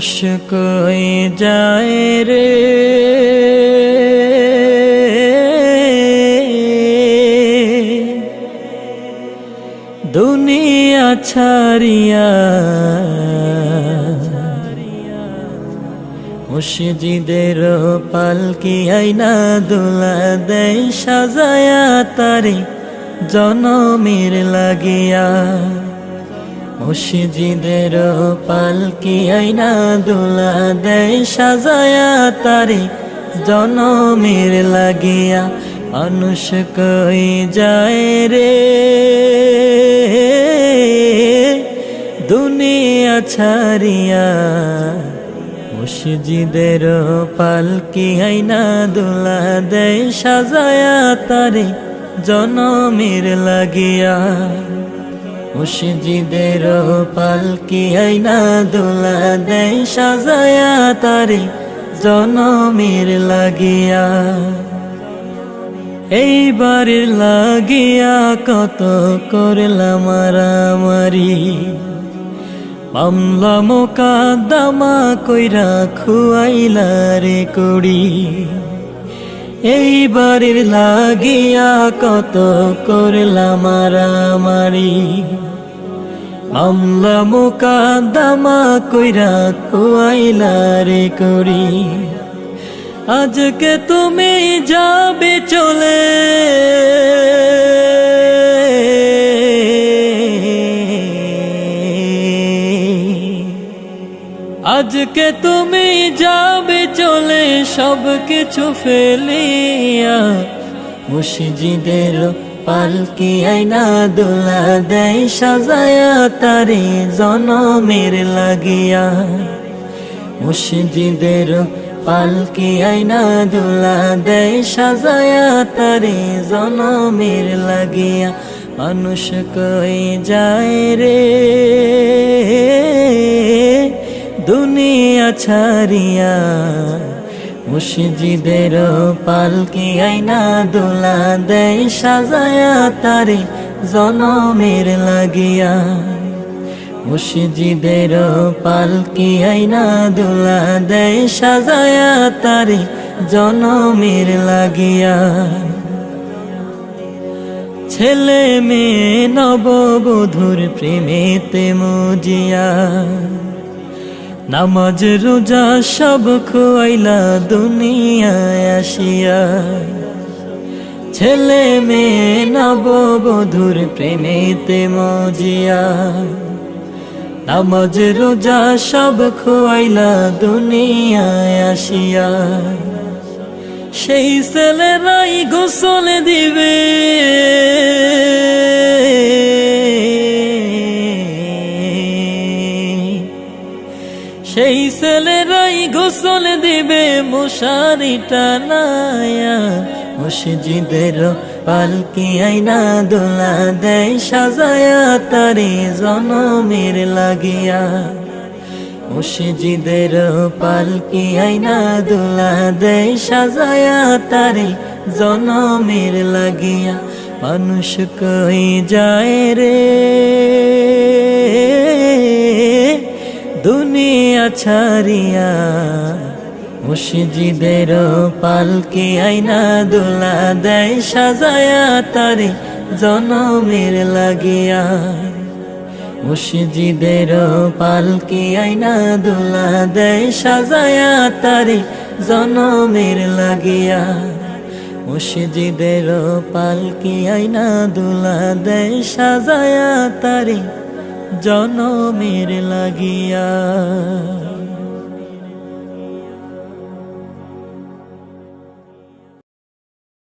মুশকিল যায় রে দুনিয়া ছাড়িয়া, মসজিদের পালকি আইনা দোলা দেয় সাজায়া তারে জনমের লাগিয়া। মসজিদের পালকি আইনা দোলা দেয় সাজায়া তারে জনমের লাগিয়া। মানুষ কই যায় রে দুনিয়া ছাড়িয়া, মসজিদের পালকি আইনা দোলা দেয় সাজায়া তারে জনমের লাগিয়া। মসজিদের পালকি আইনা দোলা দেয় সাজায়া তারে জনমের লাগিয়া। এইবার লাগিয়া কত করলাম মারামারি, মামলা মোকদ্দমা কইরা খুয়াইলা রে কুড়ি। এইবারের লাগিয়া কত করলাম মারামারি, মামলা মোকদ্দমা কইরা খুয়াইলা রে কুড়ি। আজকে তুমি যাবে চলে, আজকে তুমি যাবে চলে সব কিছু ফেলিয়া। মসজিদের পালকি আইনা দোলা দেয় সাজায়া তারে জনমের লাগিয়া। মসজিদের পালকি আইনা দোলা দেয় সাজায়া তারে জনমের লাগিয়া। মানুষ কই যায় রে দুনিয়া ছাড়িয়া, মসজিদের পালকি আইনা দোলা দেয় সাজায়া তারে জনমের লাগিয়া। মসজিদের পালকি আইনা দোলা দেয় সাজায়া তারে জনমের লাগিয়া। ছেলে মেয়ে নববধূর প্রেমেতে মজিয়া, নামাজ রোজা সব খোয়াইলা দুনিয়ায় আসিয়া। ছেলে মেয়ে নববধূর প্রেমেতে মজিয়া, নামাজ রোজা সব খোয়াইলা দুনিয়ায় আসিয়া। সেই ছেলেরাই গোসল দিবে, সেই ছেলেরাই গোসল দিবে মশারি টানায়া। মসজিদের পালকি আইনা দোলা দেয় সাজায়া তারে জনমের লাগিয়া। মসজিদের পালকি আইনা দোলা দেয় সাজায়া তারে জনমের লাগিয়া। মানুষ কই যায় রে দুনিয়া ছাড়িয়া, মসজিদের পালকি আইনা দোলা দেয় সাজায়া তারে জনমের লাগিয়া। মসজিদের পালকি আইনা দোলা দেয় সাজায়া তারে জনমের লাগিয়া। মসজিদের পালকি আইনা দোলা দেয় সাজায়া তারে জনমের লাগিয়া।